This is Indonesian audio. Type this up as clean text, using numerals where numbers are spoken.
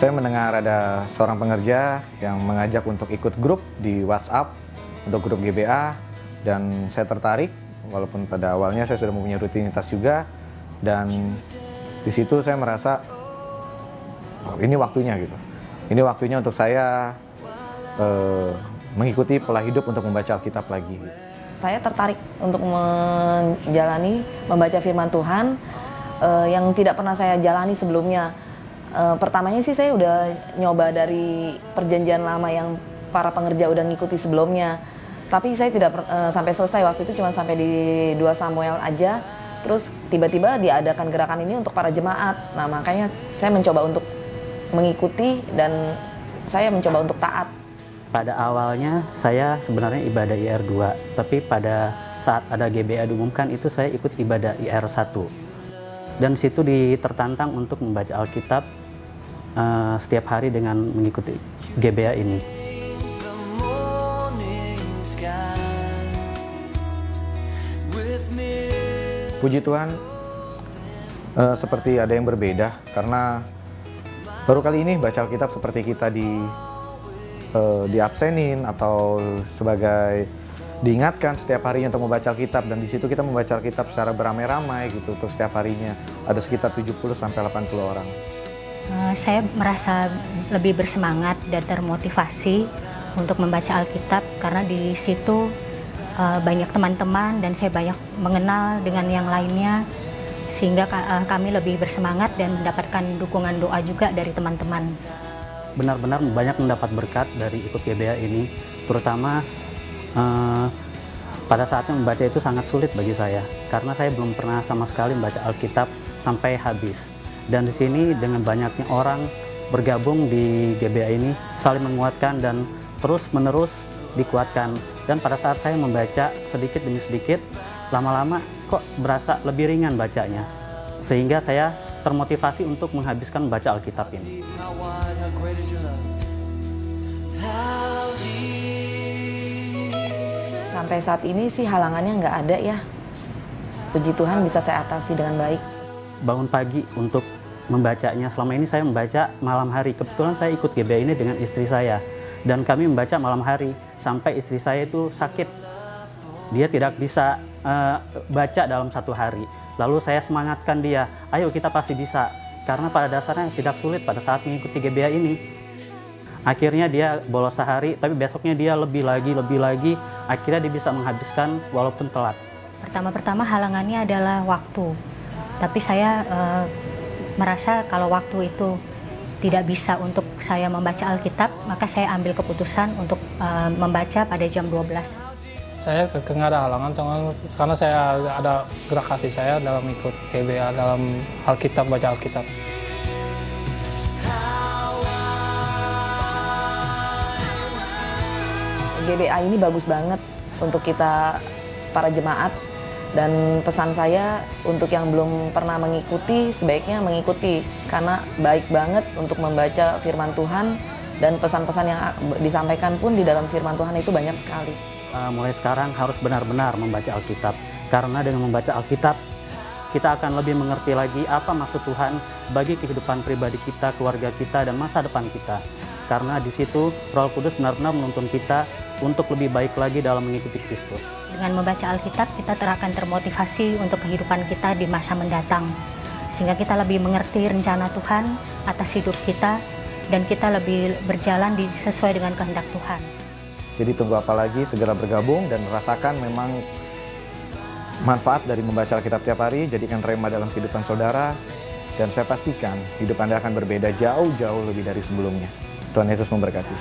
Saya mendengar ada seorang pengerja yang mengajak untuk ikut grup di WhatsApp, untuk grup GBA, dan saya tertarik, walaupun pada awalnya saya sudah mempunyai rutinitas juga, dan di situ saya merasa, oh, ini waktunya gitu. Ini waktunya untuk saya mengikuti pola hidup untuk membaca Alkitab lagi. Saya tertarik untuk membaca firman Tuhan yang tidak pernah saya jalani sebelumnya. Pertamanya sih saya udah nyoba dari perjanjian lama yang para pengerja udah ngikuti sebelumnya. Tapi saya tidak sampai selesai, waktu itu cuma sampai di 2 Samuel aja. Terus tiba-tiba diadakan gerakan ini untuk para jemaat. Nah makanya saya mencoba untuk mengikuti dan saya mencoba untuk taat. Pada awalnya saya sebenarnya ibadah IR 2, tapi pada saat ada GBA diumumkan itu saya ikut ibadah IR 1. Dan situ tertantang untuk membaca Alkitab setiap hari dengan mengikuti GBA ini. Puji Tuhan, seperti ada yang berbeda karena baru kali ini baca Alkitab seperti kita diabsenin atau sebagai diingatkan setiap harinya untuk membaca Alkitab, dan di situ kita membaca Alkitab secara beramai-ramai gitu untuk setiap harinya. Ada sekitar 70 sampai 80 orang. Saya merasa lebih bersemangat dan termotivasi untuk membaca Alkitab karena di situ banyak teman-teman dan saya banyak mengenal dengan yang lainnya, sehingga kami lebih bersemangat dan mendapatkan dukungan doa juga dari teman-teman. Benar-benar banyak mendapat berkat dari ikut GBA ini, terutama pada saatnya membaca itu sangat sulit bagi saya karena saya belum pernah sama sekali membaca Alkitab sampai habis. Dan di sini dengan banyaknya orang bergabung di GBA ini saling menguatkan dan terus-menerus dikuatkan. Dan pada saat saya membaca sedikit demi sedikit, lama-lama kok berasa lebih ringan bacanya, sehingga saya termotivasi untuk menghabiskan membaca Alkitab ini. Sampai saat ini sih halangannya nggak ada ya. Puji Tuhan bisa saya atasi dengan baik. Bangun pagi untuk membacanya. Selama ini saya membaca malam hari. Kebetulan saya ikut GBA ini dengan istri saya. Dan kami membaca malam hari. Sampai istri saya itu sakit. Dia tidak bisa baca dalam 1 hari. Lalu saya semangatkan dia, ayo kita pasti bisa. Karena pada dasarnya tidak sulit pada saat mengikuti GBA ini. Akhirnya dia bolos sehari, tapi besoknya dia lebih lagi. Akhirnya dia bisa menghabiskan walaupun telat. Pertama-tama halangannya adalah waktu. Tapi saya merasa kalau waktu itu tidak bisa untuk saya membaca Alkitab, maka saya ambil keputusan untuk membaca pada jam 12. Saya nggak ada halangan karena saya ada gerak hati saya dalam ikut GBA dalam Alkitab, baca Alkitab. GBA ini bagus banget untuk kita para jemaat, dan pesan saya untuk yang belum pernah mengikuti sebaiknya mengikuti karena baik banget untuk membaca firman Tuhan, dan pesan-pesan yang disampaikan pun di dalam firman Tuhan itu banyak sekali. Mulai sekarang harus benar-benar membaca Alkitab, karena dengan membaca Alkitab kita akan lebih mengerti lagi apa maksud Tuhan bagi kehidupan pribadi kita, keluarga kita, dan masa depan kita. Karena di situ Roh Kudus benar-benar menuntun kita untuk lebih baik lagi dalam mengikuti Kristus. Dengan membaca Alkitab kita akan termotivasi untuk kehidupan kita di masa mendatang, sehingga kita lebih mengerti rencana Tuhan atas hidup kita dan kita lebih berjalan sesuai dengan kehendak Tuhan. Jadi tunggu apa lagi, segera bergabung dan rasakan memang manfaat dari membaca Alkitab tiap hari. Jadikan rema dalam kehidupan saudara, dan saya pastikan hidup Anda akan berbeda jauh-jauh lebih dari sebelumnya. Tuhan Yesus memberkati.